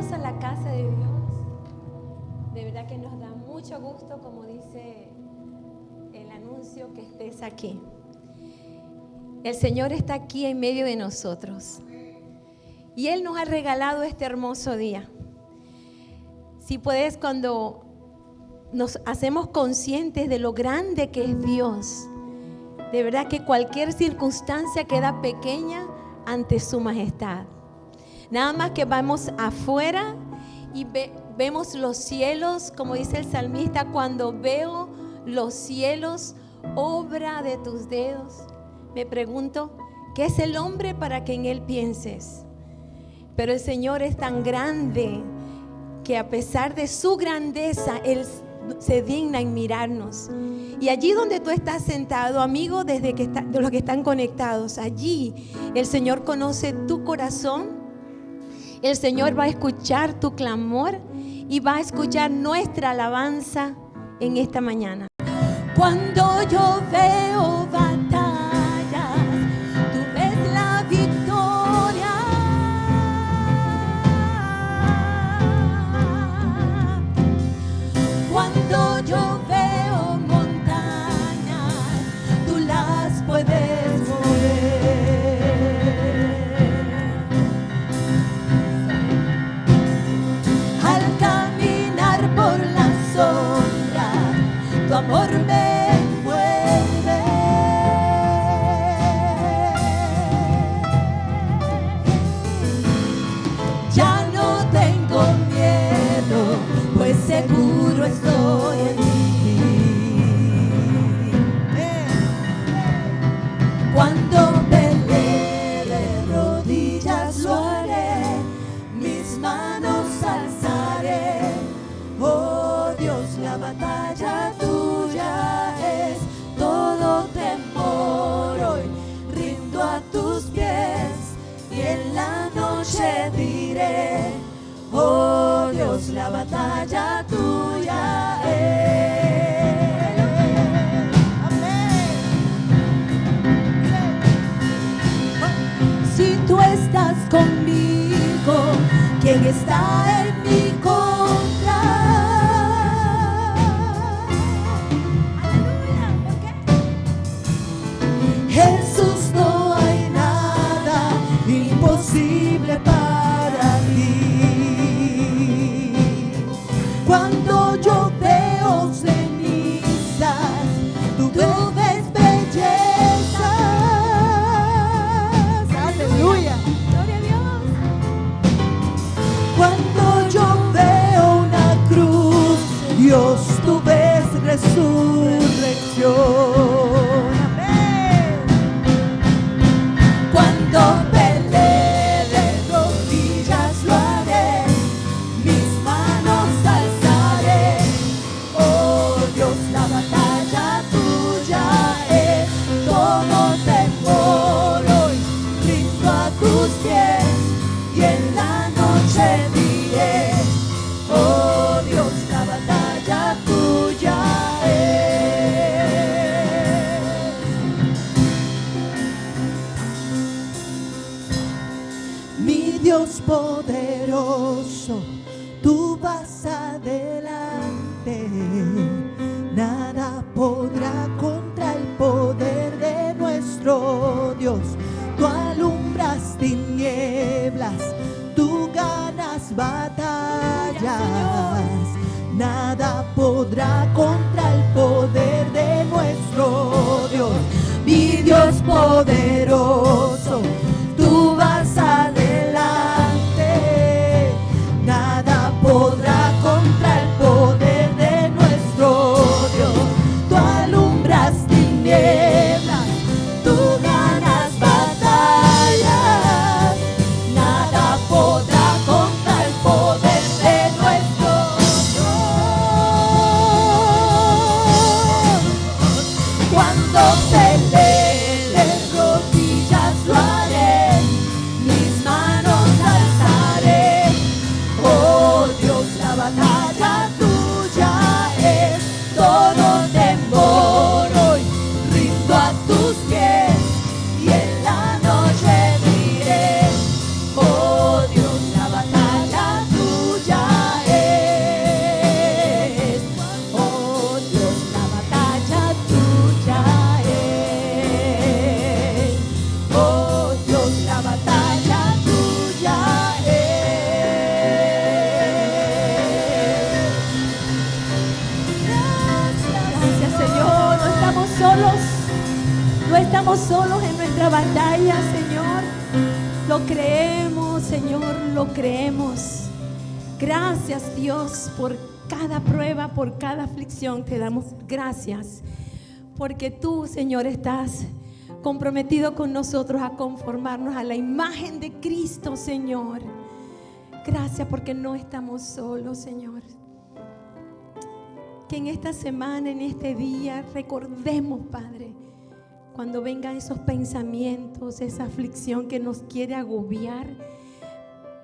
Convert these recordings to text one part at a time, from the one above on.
Bienvenidos a la casa de Dios. De verdad que nos da mucho gusto, como dice el anuncio, que estés aquí. El Señor está aquí en medio de nosotros. Y Él nos ha regalado este hermoso día. Si puedes, cuando nos hacemos conscientes de lo grande que es Dios, de verdad que cualquier circunstancia queda pequeña ante su majestad. Nada más que vamos afuera y vemos los cielos, como dice el salmista, cuando veo los cielos, obra de tus dedos, me pregunto, ¿qué es el hombre para que en él pienses? Pero el Señor es tan grande que a pesar de su grandeza, Él se digna en mirarnos. Y allí donde tú estás sentado, amigo, de los que están conectados, allí el Señor conoce tu corazón. El Señor va a escuchar tu clamor y va a escuchar nuestra alabanza en esta mañana. Cuando yo veo batallas, tú ves la victoria. Cuando yo veo montañas, tú las puedes mover. Al caminar por la sombra, tu amor me envuelve. Ya no tengo miedo, pues seguro estoy en ti. Cuando peleé de rodillas lo haré, mis manos alzaré. Oh Dios, la batalla tuya es, todo temor hoy rindo a tus pies y en la noche diré, oh Dios, la batalla tuya es. Amén. Si tú estás conmigo, ¿quién está en mi contra? Jesús, no hay nada imposible para ti. Cuando yo veo cenizas, tú ves bellezas. Aleluya. Gloria a Dios. Cuando yo veo una cruz, Dios, tú ves resurrección. Cuando peleé de rodillas lo haré, mis manos alzaré. Oh Dios, la batalla tuya es, todo temor hoy rindo a tus pies y en la noche diré, oh Dios, la batalla tuya es. Mi Dios poderoso, tú vas adelante, nada podrá contra el poder de nuestro Dios. Tú alumbras tinieblas, tú ganas batallas, nada podrá contra el poder de nuestro Dios. Mi Dios poderoso, tú vas adelante, nada podrá contra el poder de nuestro Dios. Tú alumbras tinieblas, tú ganas batallas, nada podrá contra el poder de nuestro Dios. Cuando peleé de rodillas lo haré, mis manos alzaré. Oh Dios, la estamos solos en nuestra batalla, Señor. Lo creemos, Señor, lo creemos. Gracias, Dios, por cada prueba, por cada aflicción. Te damos gracias, porque tú, Señor, estás comprometido con nosotros a conformarnos a la imagen de Cristo, Señor. Gracias porque no estamos solos, Señor. Que en esta semana, en este día, recordemos, Padre, cuando vengan esos pensamientos, esa aflicción que nos quiere agobiar,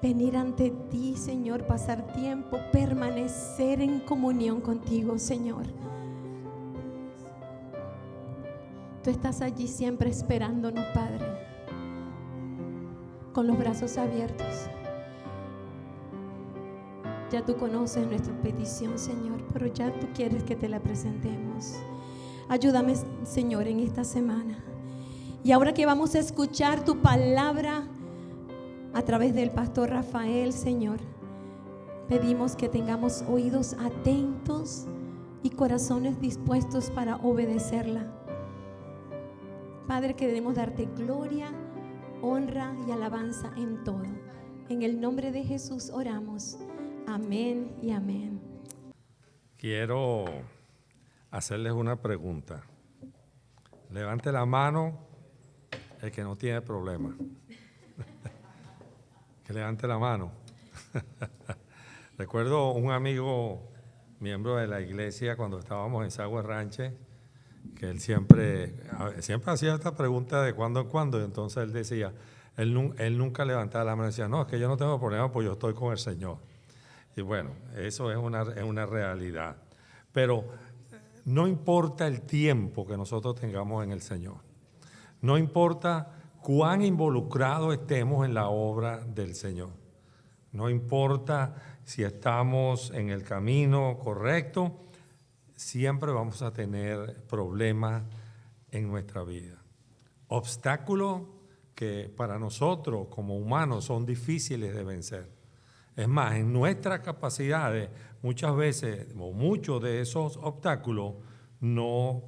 venir ante ti, Señor, pasar tiempo, permanecer en comunión contigo, Señor. Tú estás allí siempre esperándonos, Padre, con los brazos abiertos. Ya tú conoces nuestra petición, Señor, pero ya tú quieres que te la presentemos. Ayúdame, Señor, en esta semana. Y ahora que vamos a escuchar tu palabra a través del pastor Rafael, Señor, pedimos que tengamos oídos atentos y corazones dispuestos para obedecerla. Padre, queremos darte gloria, honra y alabanza en todo. En el nombre de Jesús oramos. Amén y amén. Quiero hacerles una pregunta. Levante la mano el que no tiene problema. Que levante la mano. Recuerdo un amigo, miembro de la iglesia, cuando estábamos en Sagua Ranche, que él siempre hacía esta pregunta de cuando en cuando, y entonces él decía, él nunca levantaba la mano y decía, no, es que yo no tengo problema, pues yo estoy con el Señor. Y bueno, eso es una realidad. Pero no importa el tiempo que nosotros tengamos en el Señor. No importa cuán involucrados estemos en la obra del Señor. No importa si estamos en el camino correcto, siempre vamos a tener problemas en nuestra vida. Obstáculos que para nosotros como humanos son difíciles de vencer. Es más, en nuestras capacidades, muchas veces, o muchos de esos obstáculos, no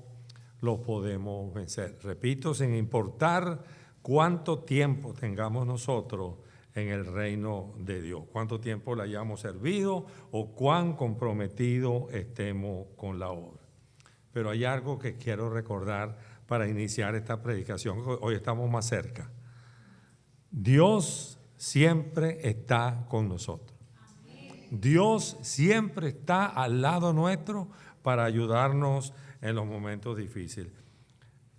los podemos vencer. Repito, sin importar cuánto tiempo tengamos nosotros en el reino de Dios, cuánto tiempo le hayamos servido o cuán comprometidos estemos con la obra. Pero hay algo que quiero recordar para iniciar esta predicación. Hoy estamos más cerca. Dios siempre está con nosotros. Dios siempre está al lado nuestro para ayudarnos en los momentos difíciles.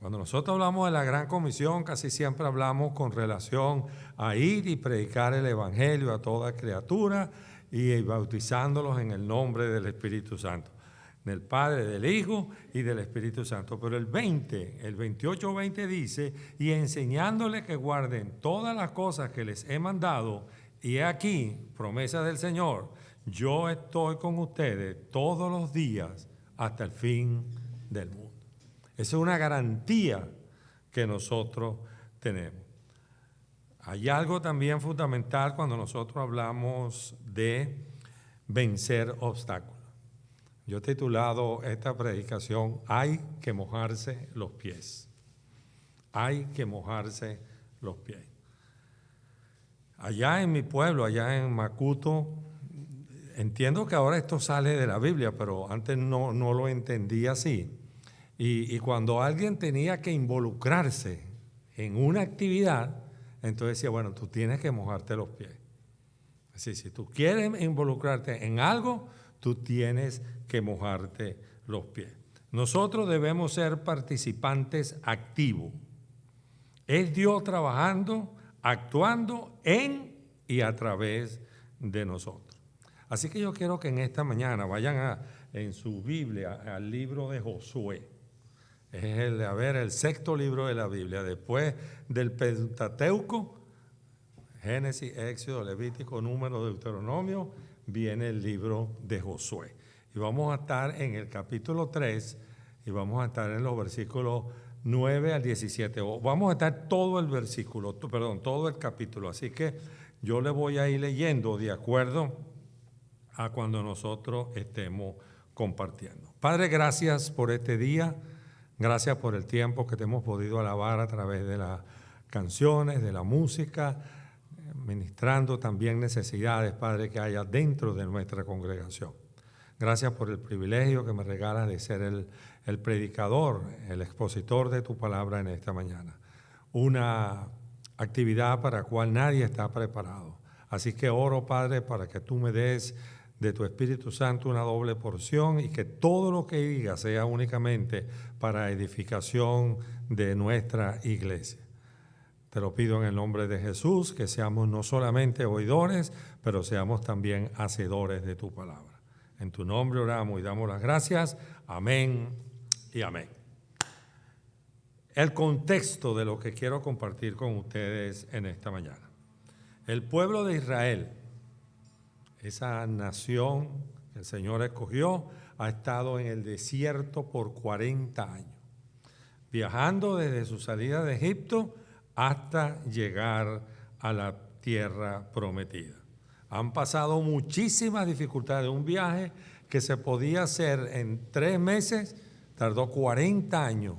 Cuando nosotros hablamos de la Gran Comisión, casi siempre hablamos con relación a ir y predicar el Evangelio a toda criatura y bautizándolos en el nombre del Espíritu Santo, del Padre, del Hijo y del Espíritu Santo. Pero el 28:20 dice, y enseñándoles que guarden todas las cosas que les he mandado, y he aquí, promesa del Señor, yo estoy con ustedes todos los días hasta el fin del mundo. Esa es una garantía que nosotros tenemos. Hay algo también fundamental cuando nosotros hablamos de vencer obstáculos. Yo he titulado esta predicación, hay que mojarse los pies. Hay que mojarse los pies. Allá en mi pueblo, allá en Macuto, entiendo que ahora esto sale de la Biblia, pero antes no lo entendía así. Y cuando alguien tenía que involucrarse en una actividad, entonces decía, bueno, tú tienes que mojarte los pies. Así, si tú quieres involucrarte en algo, tú tienes que mojarte los pies. Nosotros debemos ser participantes activos. Es Dios trabajando, actuando en y a través de nosotros. Así que yo quiero que en esta mañana vayan en su Biblia al libro de Josué. Es el sexto libro de la Biblia. Después del Pentateuco, Génesis, Éxodo, Levítico, Número, Deuteronomio, viene el libro de Josué. Y vamos a estar en el capítulo 3 y vamos a estar en los versículos 9 al 17. Vamos a estar todo el capítulo. Así que yo le voy a ir leyendo de acuerdo a cuando nosotros estemos compartiendo. Padre, gracias por este día. Gracias por el tiempo que te hemos podido alabar a través de las canciones, de la música, ministrando también necesidades, Padre, que haya dentro de nuestra congregación. Gracias por el privilegio que me regalas de ser el predicador, el expositor de tu palabra en esta mañana. Una actividad para la cual nadie está preparado. Así que oro, Padre, para que tú me des de tu Espíritu Santo una doble porción y que todo lo que diga sea únicamente para edificación de nuestra iglesia. Te lo pido en el nombre de Jesús, que seamos no solamente oidores, pero seamos también hacedores de tu palabra. En tu nombre oramos y damos las gracias. Amén y amén. El contexto de lo que quiero compartir con ustedes en esta mañana. El pueblo de Israel, esa nación que el Señor escogió, ha estado en el desierto por 40 años, viajando desde su salida de Egipto hasta llegar a la tierra prometida. Han pasado muchísimas dificultades. Un viaje que se podía hacer en 3 meses, tardó 40 años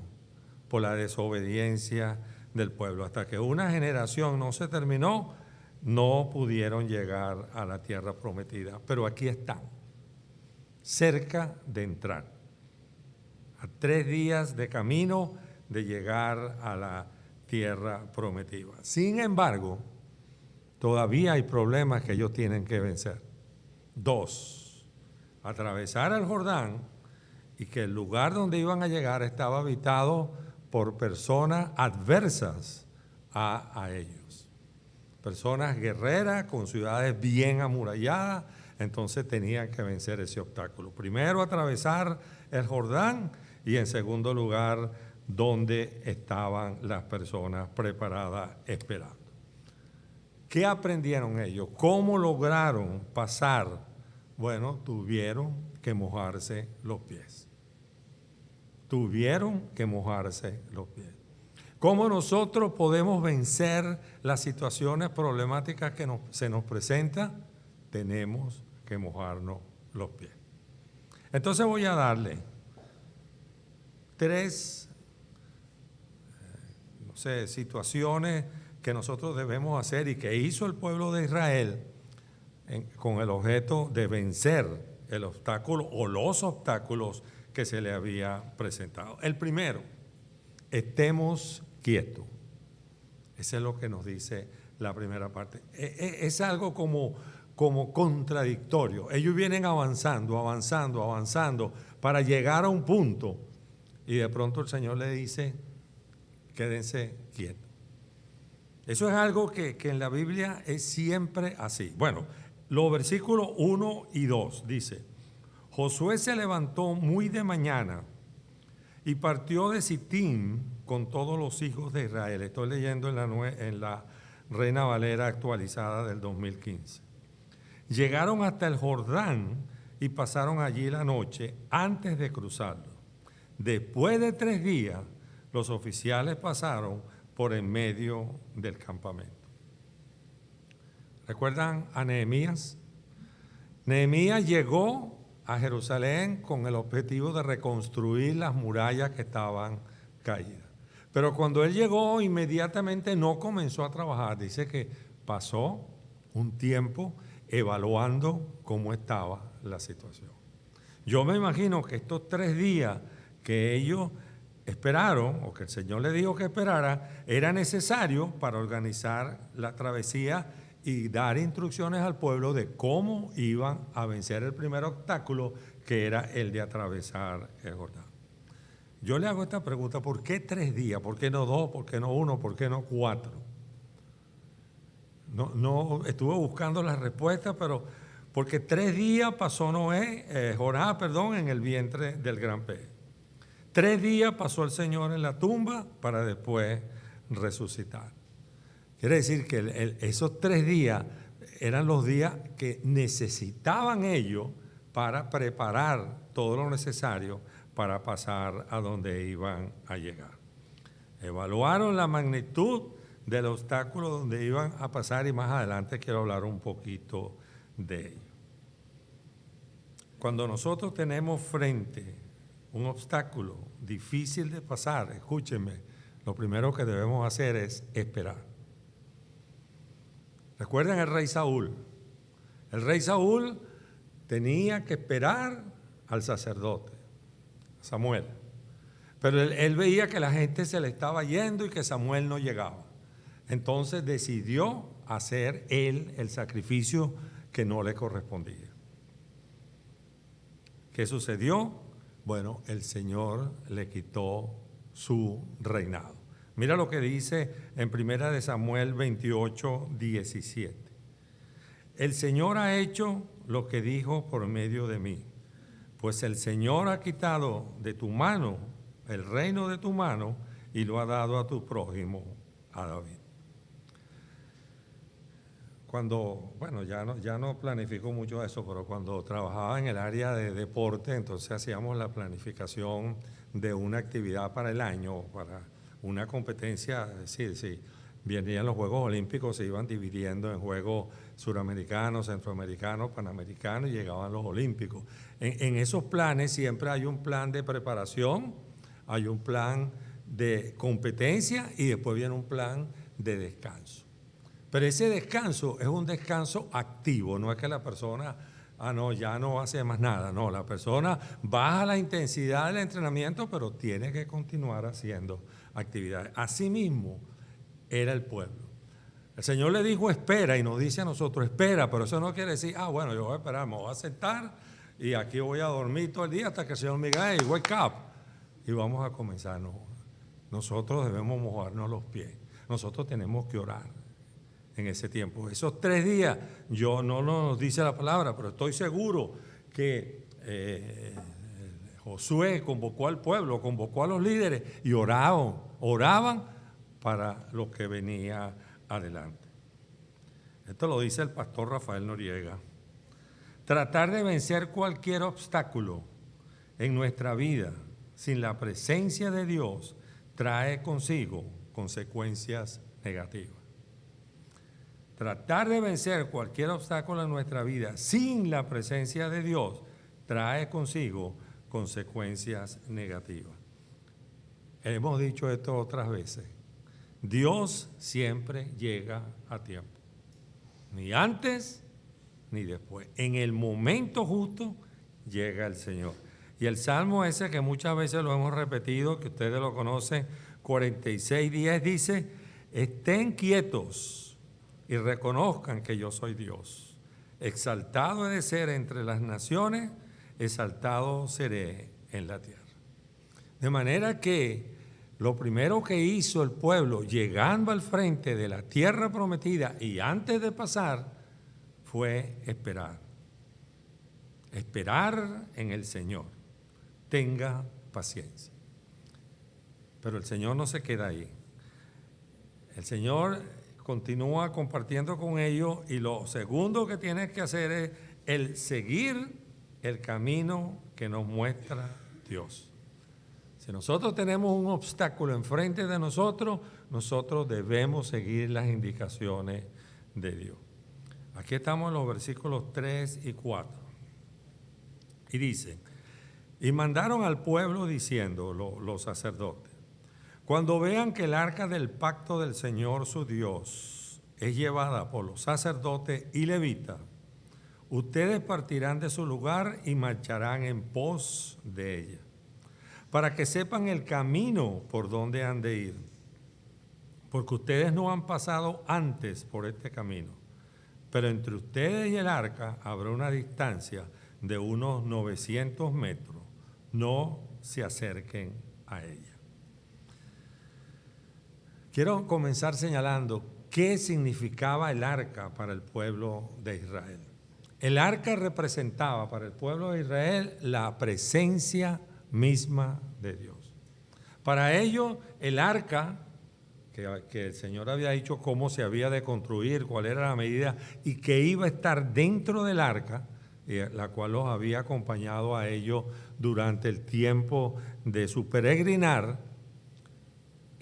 por la desobediencia del pueblo. Hasta que una generación no se terminó, no pudieron llegar a la tierra prometida. Pero aquí están, cerca de entrar, a 3 días de camino de llegar a la tierra prometida. Sin embargo, todavía hay problemas que ellos tienen que vencer. 2, atravesar el Jordán y que el lugar donde iban a llegar estaba habitado por personas adversas a ellos. Personas guerreras con ciudades bien amuralladas, entonces tenían que vencer ese obstáculo. Primero, atravesar el Jordán y en segundo lugar, donde estaban las personas preparadas esperando. ¿Qué aprendieron ellos? ¿Cómo lograron pasar? Bueno, tuvieron que mojarse los pies. Tuvieron que mojarse los pies. ¿Cómo nosotros podemos vencer las situaciones problemáticas que se nos presentan? Tenemos que mojarnos los pies. Entonces voy a darle 3 situaciones que nosotros debemos hacer y que hizo el pueblo de Israel con el objeto de vencer el obstáculo o los obstáculos que se le había presentado. El primero, estemos quietos. Eso es lo que nos dice la primera parte. Es algo como contradictorio. Ellos vienen avanzando para llegar a un punto y de pronto el Señor le dice, quédense quietos. Eso es algo que en la Biblia es siempre así. Bueno, los versículos 1 y 2 dice, Josué se levantó muy de mañana y partió de Sittim con todos los hijos de Israel. Estoy leyendo en la Reina Valera actualizada del 2015. Llegaron hasta el Jordán y pasaron allí la noche antes de cruzarlo. Después de 3 días, los oficiales pasaron por en medio del campamento. ¿Recuerdan a Nehemías? Nehemías llegó a Jerusalén con el objetivo de reconstruir las murallas que estaban caídas. Pero cuando él llegó, inmediatamente no comenzó a trabajar. Dice que pasó un tiempo evaluando cómo estaba la situación. Yo me imagino que estos 3 días que ellos esperaron, o que el Señor le dijo que esperara, era necesario para organizar la travesía y dar instrucciones al pueblo de cómo iban a vencer el primer obstáculo, que era el de atravesar el Jordán. Yo le hago esta pregunta, ¿por qué 3 días? ¿Por qué no 2? ¿Por qué no 1? ¿Por qué no 4? No estuve buscando la respuesta, pero porque 3 días pasó Jorá, en el vientre del gran pez. 3 días pasó el Señor en la tumba para después resucitar. Quiere decir que esos 3 días eran los días que necesitaban ellos para preparar todo lo necesario para pasar a donde iban a llegar. Evaluaron la magnitud del obstáculo donde iban a pasar y más adelante quiero hablar un poquito de ello. Cuando nosotros tenemos frente un obstáculo difícil de pasar, escúchenme, lo primero que debemos hacer es esperar. Recuerden el rey Saúl. El rey Saúl tenía que esperar al sacerdote, Samuel. Pero él veía que la gente se le estaba yendo y que Samuel no llegaba. Entonces decidió hacer él el sacrificio que no le correspondía. ¿Qué sucedió? Bueno, el Señor le quitó su reinado. Mira lo que dice en 1 Samuel 28, 17. El Señor ha hecho lo que dijo por medio de mí, pues el Señor ha quitado de tu mano el reino de tu mano y lo ha dado a tu prójimo, a David. Cuando, bueno, ya no planifico mucho eso, pero cuando trabajaba en el área de deporte, entonces hacíamos la planificación de una actividad para el año, para una competencia. Sí, venían los Juegos Olímpicos, se iban dividiendo en Juegos Suramericanos, Centroamericanos, Panamericanos y llegaban los Olímpicos. En esos planes siempre hay un plan de preparación, hay un plan de competencia y después viene un plan de descanso. Pero ese descanso es un descanso activo, no es que la persona, ya no hace más nada. No, la persona baja la intensidad del entrenamiento, pero tiene que continuar haciendo actividades. Asimismo, era el pueblo. El Señor le dijo espera y nos dice a nosotros espera, pero eso no quiere decir, bueno, yo voy a esperar, me voy a sentar y aquí voy a dormir todo el día hasta que el Señor me diga, hey, wake up. Y vamos a comenzar. No, nosotros debemos mojarnos los pies. Nosotros tenemos que orar en ese tiempo. Esos 3 días, yo no nos dice la palabra, pero estoy seguro que Josué convocó al pueblo, convocó a los líderes y oraban para lo que venía adelante. Esto lo dice el pastor Rafael Noriega. Tratar de vencer cualquier obstáculo en nuestra vida sin la presencia de Dios trae consigo consecuencias negativas. Tratar de vencer cualquier obstáculo en nuestra vida sin la presencia de Dios trae consigo consecuencias negativas. Hemos dicho esto otras veces. Dios siempre llega a tiempo. Ni antes ni después. En el momento justo llega el Señor. Y el salmo ese que muchas veces lo hemos repetido, que ustedes lo conocen, 46:10 dice, estén quietos y reconozcan que yo soy Dios. Exaltado he de ser entre las naciones, exaltado seré en la tierra. De manera que lo primero que hizo el pueblo llegando al frente de la tierra prometida y antes de pasar fue esperar. Esperar en el Señor. Tenga paciencia. Pero el Señor no se queda ahí. El Señor continúa compartiendo con ellos y lo segundo que tienes que hacer es el seguir el camino que nos muestra Dios. Si nosotros tenemos un obstáculo enfrente de nosotros, nosotros debemos seguir las indicaciones de Dios. Aquí estamos en los versículos 3 y 4. Y dice, y mandaron al pueblo diciendo, los sacerdotes, cuando vean que el arca del pacto del Señor su Dios es llevada por los sacerdotes y levitas, ustedes partirán de su lugar y marcharán en pos de ella, para que sepan el camino por donde han de ir, porque ustedes no han pasado antes por este camino, pero entre ustedes y el arca habrá una distancia de unos 900 metros, no se acerquen a ella. Quiero comenzar señalando qué significaba el arca para el pueblo de Israel. El arca representaba para el pueblo de Israel la presencia misma de Dios. Para ellos, el arca, que el Señor había dicho cómo se había de construir, cuál era la medida, y que iba a estar dentro del arca, la cual los había acompañado a ellos durante el tiempo de su peregrinar,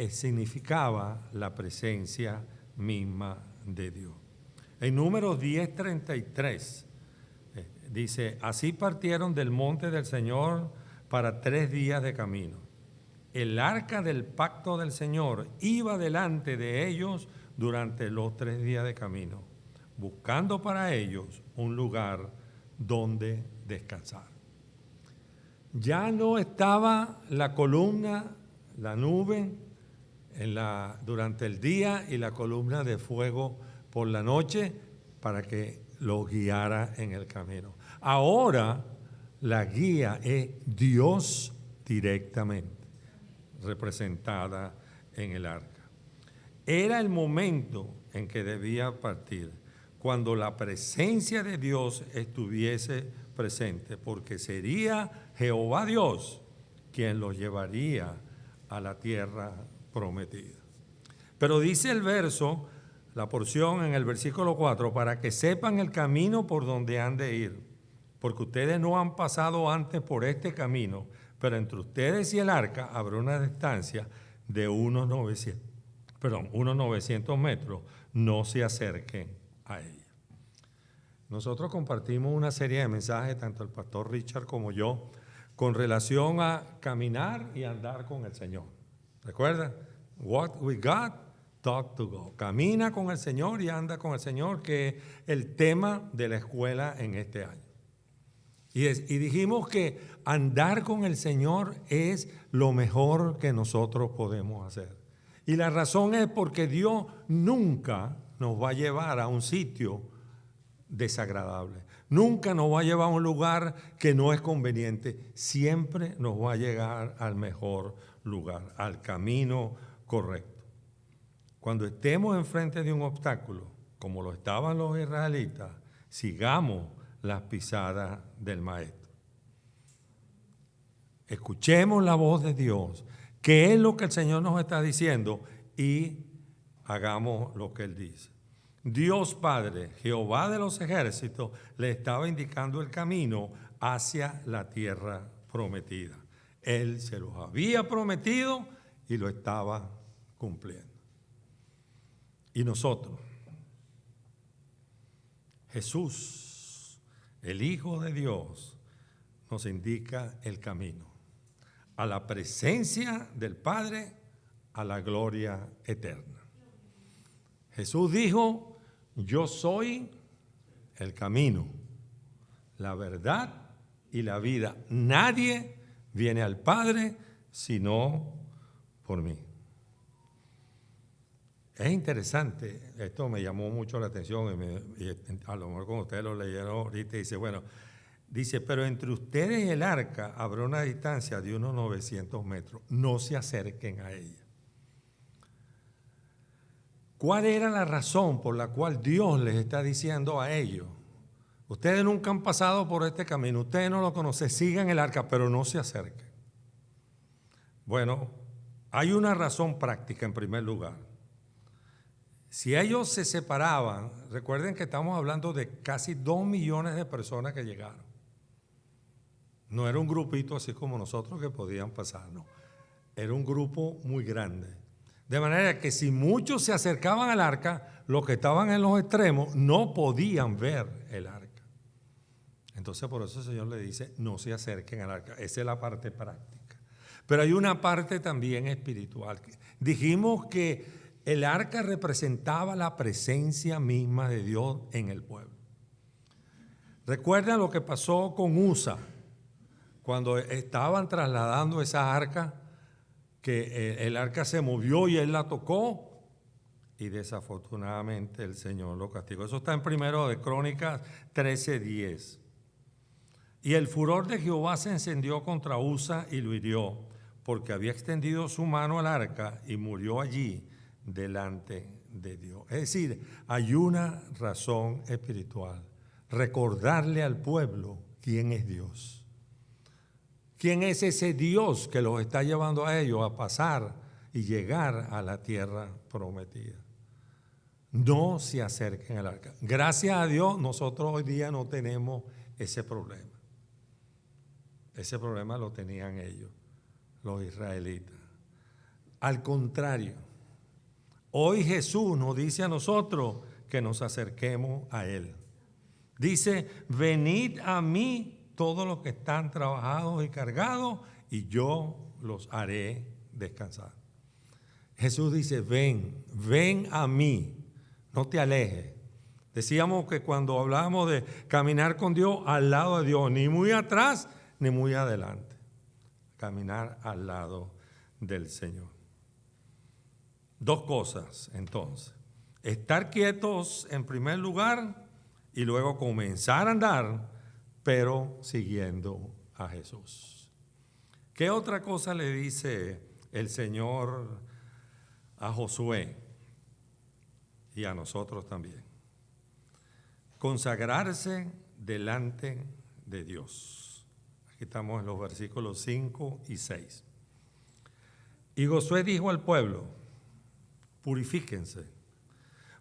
significaba la presencia misma de Dios. En Números 10:33 dice, así partieron del monte del Señor para 3 días de camino. El arca del pacto del Señor iba delante de ellos durante los 3 días de camino, buscando para ellos un lugar donde descansar. Ya no estaba la columna, la nube durante el día y la columna de fuego por la noche para que los guiara en el camino. Ahora la guía es Dios directamente, representada en el arca. Era el momento en que debía partir, cuando la presencia de Dios estuviese presente, porque sería Jehová Dios quien los llevaría a la tierra prometida. Pero dice el verso, la porción en el versículo 4, para que sepan el camino por donde han de ir, porque ustedes no han pasado antes por este camino, pero entre ustedes y el arca habrá una distancia de unos 900 metros, no se acerquen a ella. Nosotros compartimos una serie de mensajes, tanto el pastor Richard como yo, con relación a caminar y andar con el Señor. ¿Recuerdan? Walk with God, talk to God. Camina con el Señor y anda con el Señor, que es el tema de la escuela en este año. Y dijimos que andar con el Señor es lo mejor que nosotros podemos hacer. Y la razón es porque Dios nunca nos va a llevar a un sitio desagradable. Nunca nos va a llevar a un lugar que no es conveniente. Siempre nos va a llegar al mejor lugar, al camino correcto. Cuando estemos enfrente de un obstáculo, como lo estaban los israelitas, sigamos las pisadas del Maestro. Escuchemos la voz de Dios, qué es lo que el Señor nos está diciendo, y hagamos lo que Él dice. Dios Padre, Jehová de los ejércitos, le estaba indicando el camino hacia la tierra prometida. Él se los había prometido y lo estaba cumpliendo. Y nosotros, Jesús, el Hijo de Dios, nos indica el camino a la presencia del Padre, a la gloria eterna. Jesús dijo: yo soy el camino, la verdad y la vida. Nadie viene al Padre sino por mí. Es interesante, esto me llamó mucho la atención y a lo mejor como ustedes lo leyeron ahorita, dice, pero entre ustedes y el arca habrá una distancia de unos 900 metros, no se acerquen a ella. ¿Cuál era la razón por la cual Dios les está diciendo a ellos? Ustedes nunca han pasado por este camino, ustedes no lo conocen, sigan el arca, pero no se acerquen. Bueno, hay una razón práctica en primer lugar. Si ellos se separaban, recuerden que estamos hablando de casi 2 millones de personas que llegaron. No era un grupito así como nosotros que podían pasar, no. Era un grupo muy grande. De manera que si muchos se acercaban al arca, los que estaban en los extremos no podían ver el arca. Entonces por eso el Señor le dice, no se acerquen al arca. Esa es la parte práctica. Pero hay una parte también espiritual. Dijimos que el arca representaba la presencia misma de Dios en el pueblo. ¿Recuerdan lo que pasó con Usa? Cuando estaban trasladando esa arca, que el arca se movió y él la tocó y desafortunadamente el Señor lo castigó. Eso está en 1 de Crónicas 13:10. Y el furor de Jehová se encendió contra Usa y lo hirió, porque había extendido su mano al arca y murió allí delante de Dios. Es decir, hay una razón espiritual: recordarle al pueblo quién es Dios. ¿Quién es ese Dios que los está llevando a ellos a pasar y llegar a la tierra prometida? No se acerquen al arca. Gracias a Dios, nosotros hoy día no tenemos ese problema. Ese problema lo tenían ellos, los israelitas. Al contrario, hoy Jesús nos dice a nosotros que nos acerquemos a Él. Dice: venid a mí todos los que están trabajados y cargados, y yo los haré descansar. Jesús dice, ven a mí, no te alejes. Decíamos que cuando hablábamos de caminar con Dios, al lado de Dios, ni muy atrás ni muy adelante. Caminar al lado del Señor. Dos cosas, entonces. Estar quietos en primer lugar y luego comenzar a andar, pero siguiendo a Jesús. ¿Qué otra cosa le dice el Señor a Josué y a nosotros también? Consagrarse delante de Dios. Aquí estamos en los versículos 5 y 6. Y Josué dijo al pueblo, purifíquense,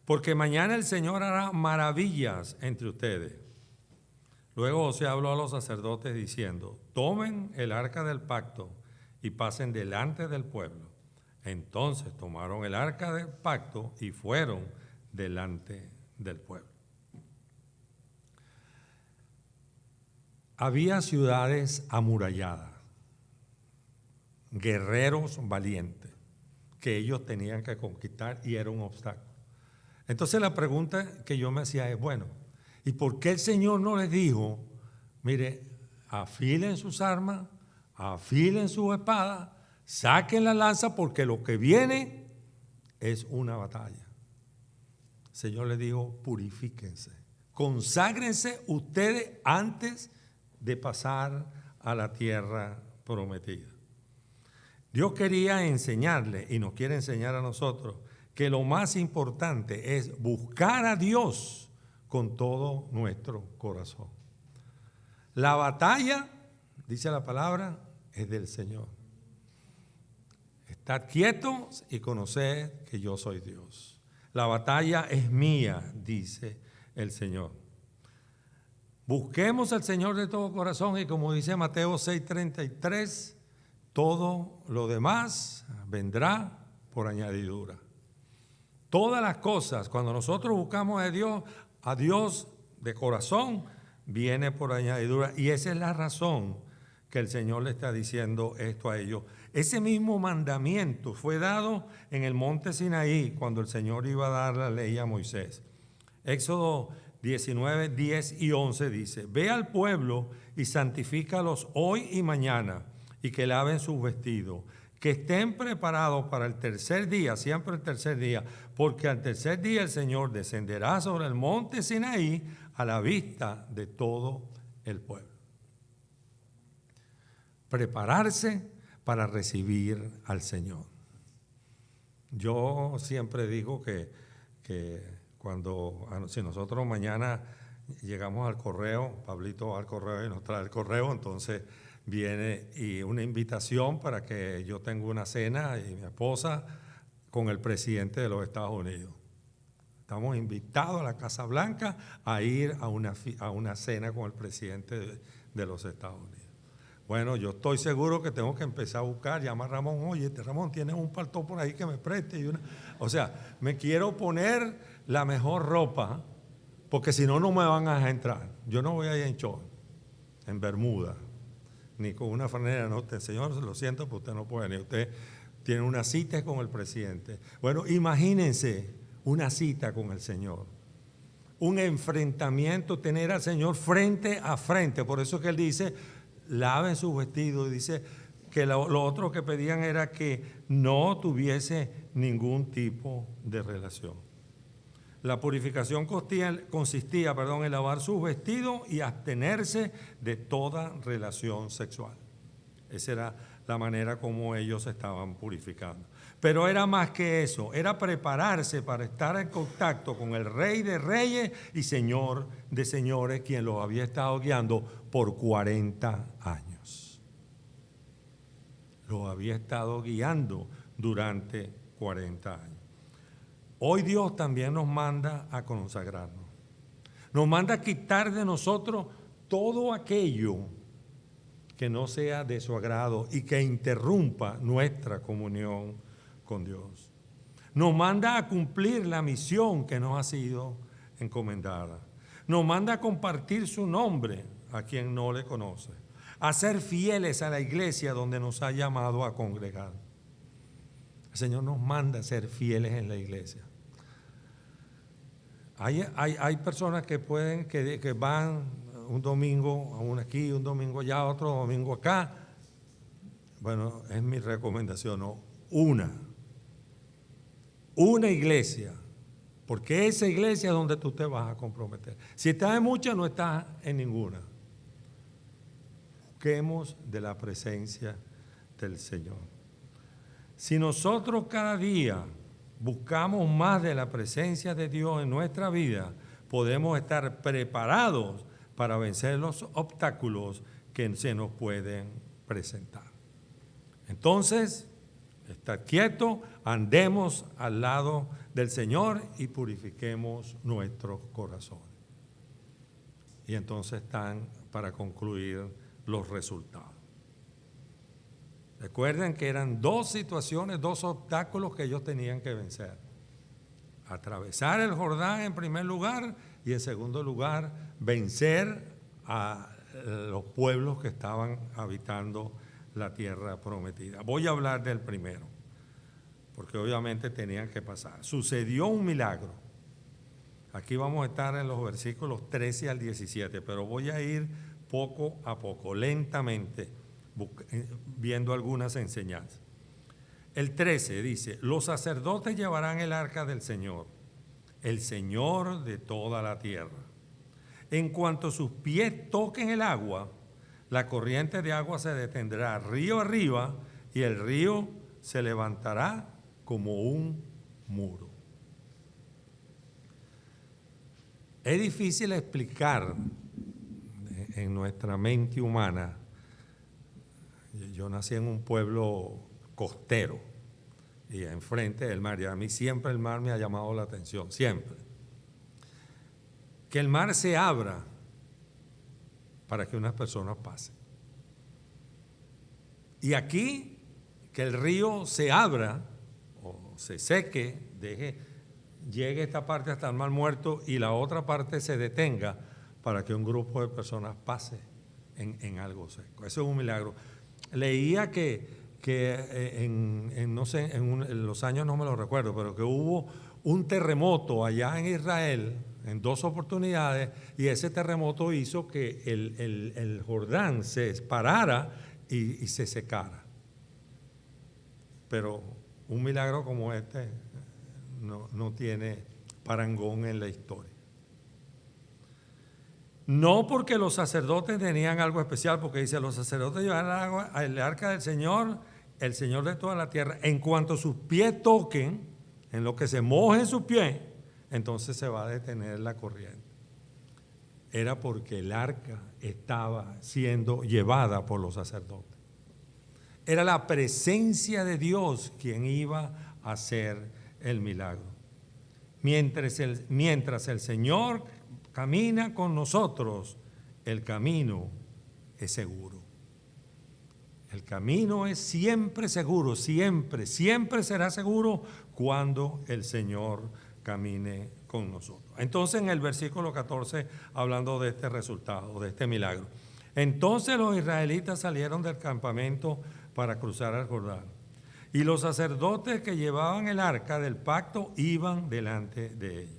porque mañana el Señor hará maravillas entre ustedes. Luego Josué habló a los sacerdotes diciendo, tomen el arca del pacto y pasen delante del pueblo. Entonces tomaron el arca del pacto y fueron delante del pueblo. Había ciudades amuralladas, guerreros valientes, que ellos tenían que conquistar y era un obstáculo. Entonces la pregunta que yo me hacía es, bueno, ¿y por qué el Señor no les dijo, mire, afilen sus armas, afilen sus espadas, saquen la lanza porque lo que viene es una batalla? El Señor les dijo, purifíquense, conságrense ustedes antes de pasar a la tierra prometida. Dios quería enseñarle y nos quiere enseñar a nosotros que lo más importante es buscar a Dios con todo nuestro corazón. La batalla, dice la palabra, es del Señor. Estad quietos y conoced que yo soy Dios. La batalla es mía, dice el Señor. Busquemos al Señor de todo corazón y como dice Mateo 6:33, todo lo demás vendrá por añadidura. Todas las cosas, cuando nosotros buscamos a Dios de corazón, viene por añadidura. Y esa es la razón que el Señor le está diciendo esto a ellos. Ese mismo mandamiento fue dado en el monte Sinaí cuando el Señor iba a dar la ley a Moisés. Éxodo 19, 10 y 11 dice, ve al pueblo y santifícalos hoy y mañana y que laven sus vestidos, que estén preparados para el tercer día, siempre el tercer día, porque al tercer día el Señor descenderá sobre el monte Sinaí a la vista de todo el pueblo. Prepararse para recibir al Señor. Yo siempre digo que si nosotros mañana llegamos al correo, Pablito va al correo y nos trae el correo, entonces viene y una invitación para que yo tenga una cena y mi esposa con el presidente de los Estados Unidos. Estamos invitados a la Casa Blanca a ir a una cena con el presidente de los Estados Unidos. Bueno, yo estoy seguro que tengo que empezar a buscar, llamar a Ramón, oye, Ramón, ¿tienes un paltón por ahí que me preste? O sea, me quiero poner la mejor ropa, porque si no, no me van a dejar entrar. Yo no voy a ir en short, en bermuda, ni con una franela. No, señor, lo siento, pero usted no puede venir. Usted tiene una cita con el presidente. Bueno, imagínense una cita con el Señor. Un enfrentamiento, tener al Señor frente a frente. Por eso es que Él dice, laven sus vestidos. Y dice que lo otro que pedían era que no tuviese ningún tipo de relación. La purificación consistía en lavar sus vestidos y abstenerse de toda relación sexual. Esa era la manera como ellos estaban purificando. Pero era más que eso, era prepararse para estar en contacto con el Rey de Reyes y Señor de Señores, quien los había estado guiando por 40 años. Los había estado guiando durante 40 años. Hoy Dios también nos manda a consagrarnos. Nos manda a quitar de nosotros todo aquello que no sea de su agrado y que interrumpa nuestra comunión con Dios. Nos manda a cumplir la misión que nos ha sido encomendada. Nos manda a compartir su nombre a quien no le conoce, a ser fieles a la iglesia donde nos ha llamado a congregar. El Señor nos manda a ser fieles en la iglesia. Hay personas que que van un domingo aquí, un domingo allá, otro domingo acá. Bueno, es mi recomendación, ¿no? Una iglesia, porque esa iglesia es donde tú te vas a comprometer. Si estás en muchas, no estás en ninguna. Busquemos de la presencia del Señor. Si nosotros cada día buscamos más de la presencia de Dios en nuestra vida, podemos estar preparados para vencer los obstáculos que se nos pueden presentar. Entonces, estar quieto, andemos al lado del Señor y purifiquemos nuestros corazones. Y entonces están para concluir los resultados. Recuerden que eran dos situaciones, dos obstáculos que ellos tenían que vencer. Atravesar el Jordán en primer lugar y en segundo lugar vencer a los pueblos que estaban habitando la tierra prometida. Voy a hablar del primero, porque obviamente tenían que pasar. Sucedió un milagro. Aquí vamos a estar en los versículos 13 al 17, pero voy a ir poco a poco, lentamente, viendo algunas enseñanzas. El 13 dice: los sacerdotes llevarán el arca del Señor, el Señor de toda la tierra. En cuanto sus pies toquen el agua, la corriente de agua se detendrá río arriba y el río se levantará como un muro. Es difícil explicar en nuestra mente humana. Yo nací en un pueblo costero y enfrente del mar, y a mí siempre el mar me ha llamado la atención, siempre. Que el mar se abra para que unas personas pasen. Y aquí, que el río se abra o se seque, llegue esta parte hasta el Mar Muerto y la otra parte se detenga para que un grupo de personas pase en algo seco. Eso es un milagro. Leía que en los años no me lo recuerdo, pero que hubo un terremoto allá en Israel en dos oportunidades, y ese terremoto hizo que el Jordán se parara y se secara. Pero un milagro como este no tiene parangón en la historia. No porque los sacerdotes tenían algo especial, porque dice: los sacerdotes llevarán el arca del Señor, el Señor de toda la tierra. En cuanto sus pies toquen, en lo que se mojen sus pies, entonces se va a detener la corriente. Era porque el arca estaba siendo llevada por los sacerdotes. Era la presencia de Dios quien iba a hacer el milagro. Mientras el Señor camina con nosotros, el camino es seguro. El camino es siempre seguro, siempre será seguro cuando el Señor camine con nosotros. Entonces, en el versículo 14, hablando de este resultado, de este milagro. Entonces los israelitas salieron del campamento para cruzar el Jordán, y los sacerdotes que llevaban el arca del pacto iban delante de ellos.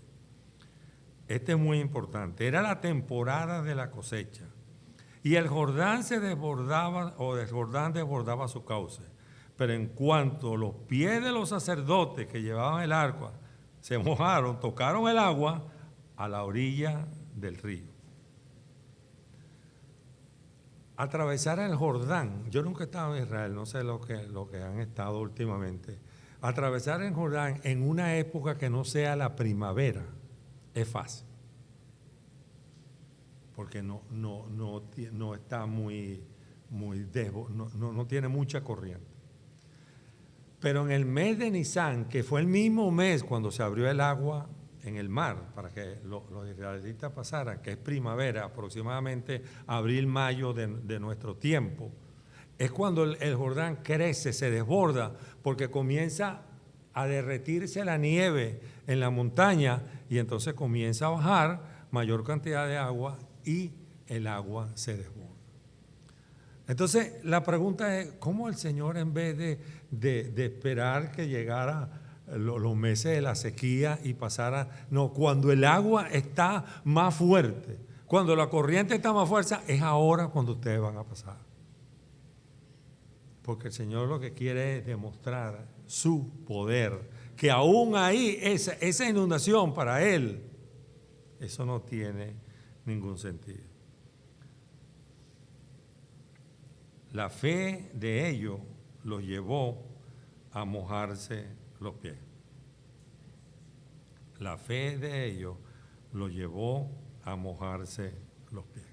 Este es muy importante. Era la temporada de la cosecha, y el Jordán se desbordaba, o el Jordán desbordaba su cauce. Pero en cuanto los pies de los sacerdotes que llevaban el arca se mojaron, tocaron el agua a la orilla del río. Atravesar el Jordán, yo nunca he estado en Israel, no sé lo que han estado últimamente. Atravesar el Jordán en una época que no sea la primavera es fácil, porque no está no tiene mucha corriente. Pero en el mes de Nisan, que fue el mismo mes cuando se abrió el agua en el mar para que los israelitas pasaran, que es primavera, aproximadamente abril, mayo de nuestro tiempo, es cuando el Jordán crece, se desborda, porque comienza a derretirse la nieve en la montaña, y entonces comienza a bajar mayor cantidad de agua, y el agua se desborda. Entonces, la pregunta es, ¿cómo el Señor, en vez de esperar que llegara los meses de la sequía y pasara, no, cuando el agua está más fuerte, cuando la corriente está más fuerte, es ahora cuando ustedes van a pasar? Porque el Señor lo que quiere es demostrar su poder, que aún ahí esa inundación para Él, eso no tiene ningún sentido. La fe de ellos los llevó a mojarse los pies. La fe de ellos los llevó a mojarse los pies.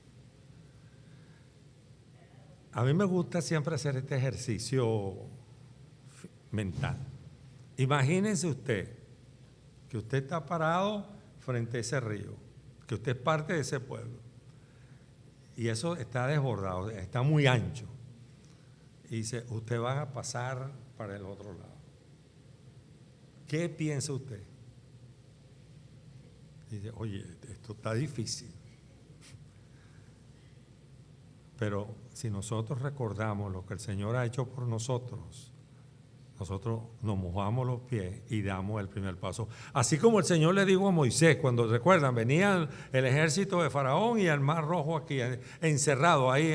A mí me gusta siempre hacer este ejercicio mental. Imagínense usted que usted está parado frente a ese río, que usted es parte de ese pueblo, y eso está desbordado, está muy ancho. Y dice, usted va a pasar para el otro lado. ¿Qué piensa usted? Dice, oye, esto está difícil. Pero si nosotros recordamos lo que el Señor ha hecho por nosotros, nosotros nos mojamos los pies y damos el primer paso. Así como el Señor le dijo a Moisés, cuando recuerdan, venía el ejército de Faraón y el mar rojo aquí, encerrado ahí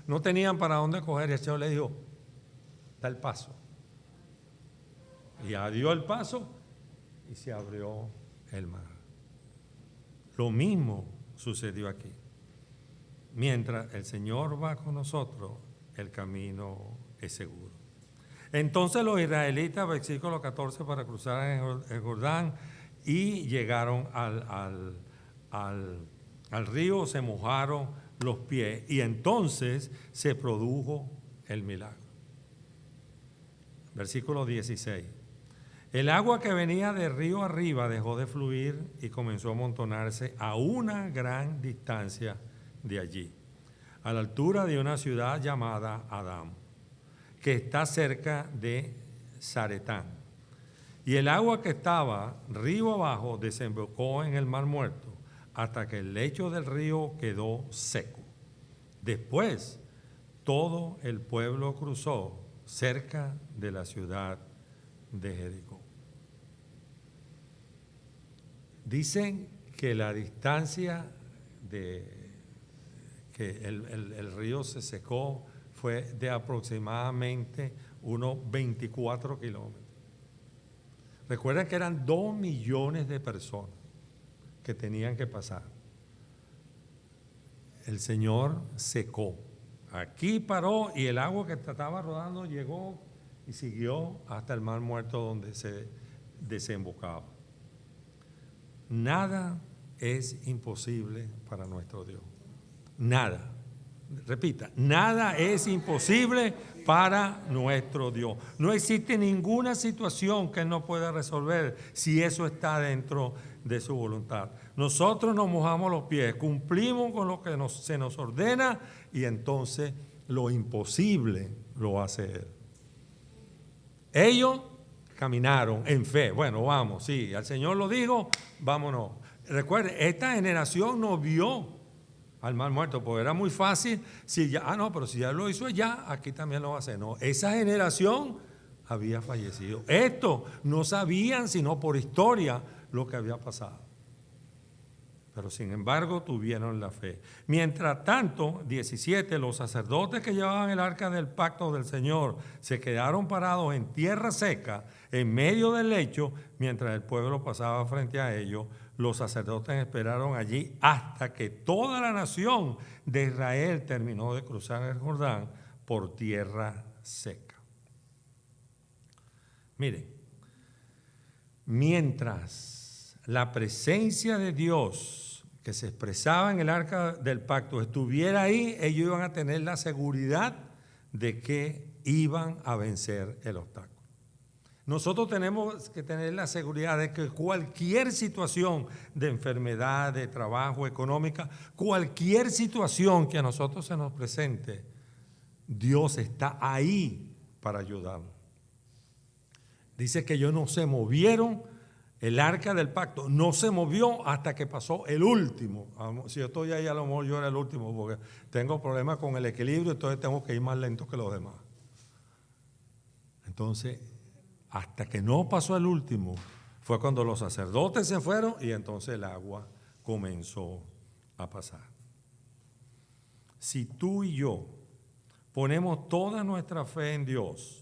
no tenían para dónde coger, y el Señor le dijo, da el paso. Y ya dio el paso y se abrió el mar. Lo mismo sucedió aquí. Mientras el Señor va con nosotros, el camino es seguro. Entonces los israelitas, versículo 14, para cruzar el Jordán, y llegaron al río, se mojaron los pies, y entonces se produjo el milagro. Versículo 16. El agua que venía de río arriba dejó de fluir y comenzó a amontonarse a una gran distancia de allí, a la altura de una ciudad llamada Adam, que está cerca de Zaretán. Y el agua que estaba río abajo desembocó en el mar muerto hasta que el lecho del río quedó seco. Después, todo el pueblo cruzó cerca de la ciudad de Jericó. Dicen que la distancia de que el río se secó fue de aproximadamente unos 24 kilómetros. Recuerden que eran 2 millones de personas que tenían que pasar. El Señor secó. Aquí paró y el agua que estaba rodando llegó y siguió hasta el mar muerto donde se desembocaba. Nada es imposible para nuestro Dios. Nada. Repita, nada es imposible para nuestro Dios. No existe ninguna situación que Él no pueda resolver si eso está dentro de su voluntad. Nosotros nos mojamos los pies, cumplimos con lo que se nos ordena y entonces lo imposible lo hace Él. Ellos caminaron en fe. Bueno, vamos, sí, al Señor lo dijo, vámonos. Recuerden, esta generación no vio al mar muerto, porque era muy fácil, si ya, pero si ya lo hizo allá, aquí también lo va a hacer. No, esa generación había fallecido. Esto no sabían sino por historia lo que había pasado. Pero sin embargo tuvieron la fe. Mientras tanto, 17, los sacerdotes que llevaban el arca del pacto del Señor se quedaron parados en tierra seca, en medio del lecho, mientras el pueblo pasaba frente a ellos. Los sacerdotes esperaron allí hasta que toda la nación de Israel terminó de cruzar el Jordán por tierra seca. Miren, mientras la presencia de Dios que se expresaba en el arca del pacto estuviera ahí, ellos iban a tener la seguridad de que iban a vencer el obstáculo. Nosotros tenemos que tener la seguridad de que cualquier situación de enfermedad, de trabajo, económica, cualquier situación que a nosotros se nos presente, Dios está ahí para ayudarnos. Dice que ellos no se movieron el arca del pacto no se movió hasta que pasó el último. Si yo estoy ahí, a lo mejor yo era el último porque tengo problemas con el equilibrio, entonces tengo que ir más lento que los demás. Entonces, hasta que no pasó el último, fue cuando los sacerdotes se fueron y entonces el agua comenzó a pasar. Si tú y yo ponemos toda nuestra fe en Dios,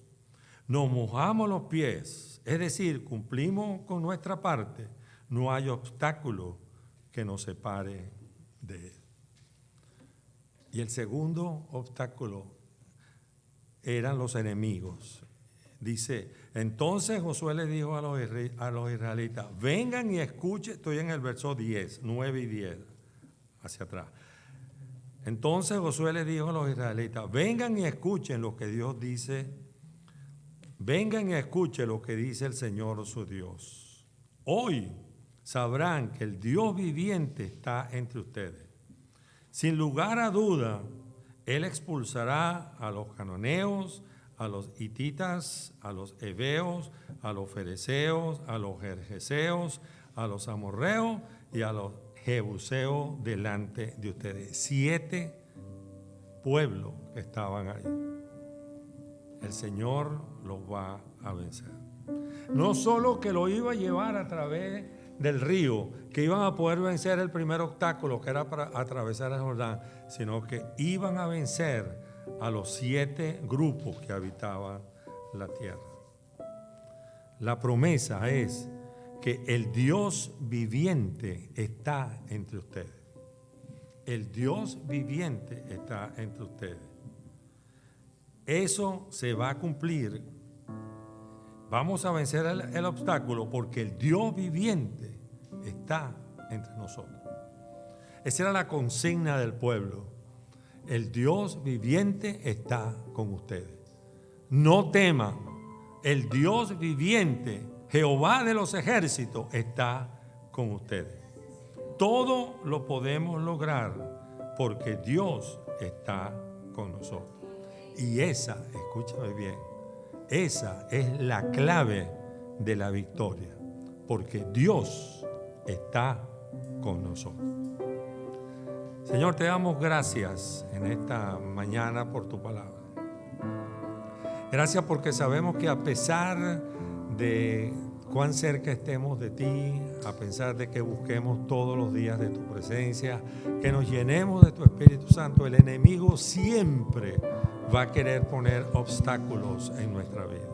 nos mojamos los pies, es decir, cumplimos con nuestra parte, no hay obstáculo que nos separe de Él. Y el segundo obstáculo eran los enemigos. Dice, entonces Josué le dijo a los israelitas, vengan y escuchen, estoy en el verso 10, 9 y 10, hacia atrás. Entonces Josué le dijo a los israelitas, vengan y escuchen lo que Dios dice, vengan y escuchen lo que dice el Señor su Dios. Hoy sabrán que el Dios viviente está entre ustedes. Sin lugar a duda, Él expulsará a los cananeos, a los hititas, a los heveos, a los fereceos, a los gergeseos, a los amorreos y a los jebuseos delante de ustedes. 7 pueblos que estaban ahí. El Señor los va a vencer. No solo que lo iba a llevar a través del río, que iban a poder vencer el primer obstáculo, que era para atravesar el Jordán, sino que iban a vencer a los 7 grupos que habitaban la tierra. La promesa es que el Dios viviente está entre ustedes. El Dios viviente está entre ustedes. Eso se va a cumplir. Vamos a vencer el obstáculo porque el Dios viviente está entre nosotros. Esa era la consigna del pueblo. El Dios viviente está con ustedes. No teman. El Dios viviente, Jehová de los ejércitos, está con ustedes. Todo lo podemos lograr porque Dios está con nosotros. Y esa, escúchame bien, esa es la clave de la victoria, porque Dios está con nosotros. Señor, te damos gracias en esta mañana por tu palabra. Gracias porque sabemos que a pesar de cuán cerca estemos de ti, a pesar de que busquemos todos los días de tu presencia, que nos llenemos de tu Espíritu Santo, el enemigo siempre va a querer poner obstáculos en nuestra vida.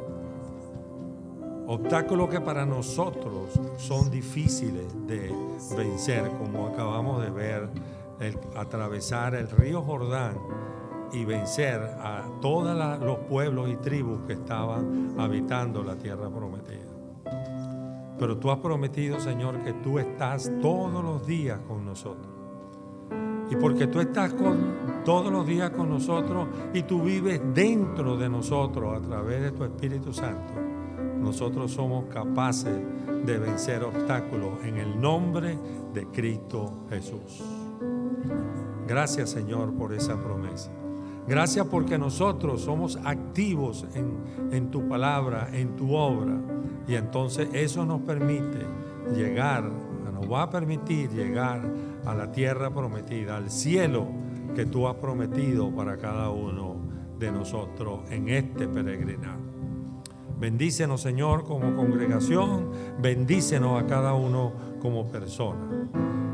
Obstáculos que para nosotros son difíciles de vencer, como acabamos de ver, atravesar el río Jordán y vencer a todos los pueblos y tribus que estaban habitando la tierra prometida. Pero tú has prometido, Señor, que tú estás todos los días con nosotros. Y porque tú estás todos los días con nosotros y tú vives dentro de nosotros a través de tu Espíritu Santo, nosotros somos capaces de vencer obstáculos en el nombre de Cristo Jesús. Gracias, Señor, por esa promesa. Gracias porque nosotros somos activos en tu palabra, en tu obra. Y entonces eso nos permite llegar, nos va a permitir llegar a la tierra prometida, al cielo que tú has prometido para cada uno de nosotros en este peregrinar. Bendícenos, Señor, como congregación, bendícenos a cada uno como persona.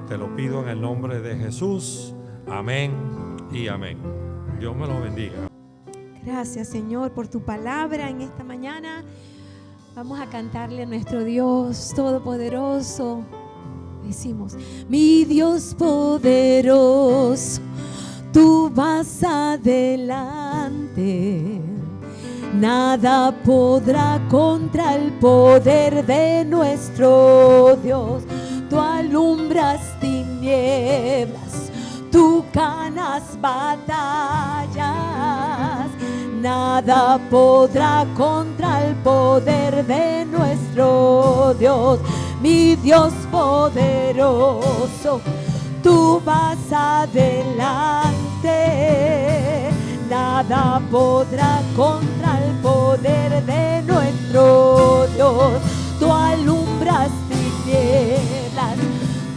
Te lo pido en el nombre de Jesús. Amén y amén. Dios me lo bendiga. Gracias, Señor, por tu palabra en esta mañana. Vamos a cantarle a nuestro Dios Todopoderoso. Decimos, mi Dios poderoso, tú vas adelante. Nada podrá contra el poder de nuestro Dios. Tú alumbras tinieblas, tú ganas batallas. Nada podrá contra el poder de nuestro Dios. Mi Dios poderoso, tú vas adelante. Nada podrá contra el poder de nuestro Dios. Tú alumbras tinieblas, tinieblas,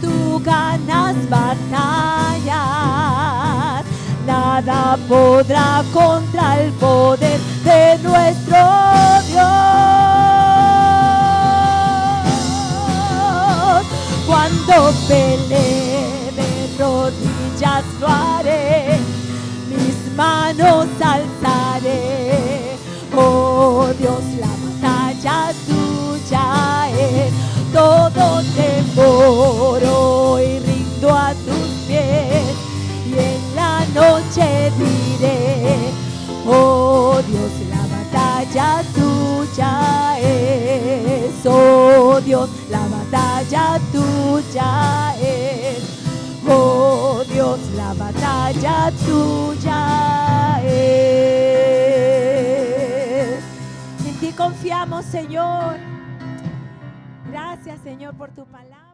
tú ganas batallas. Nada podrá contra el poder de nuestro Dios. Cuando pelee de rodillas lo haré, mis manos alzaré. Oh Dios, la batalla tuya es. Todo temor hoy rindo a tus pies, y en la noche diré: oh Dios, la batalla tuya es. Oh Dios, la batalla tuya es. Oh Dios, la batalla tuya es. En ti confiamos, Señor. Gracias, Señor, por tu palabra.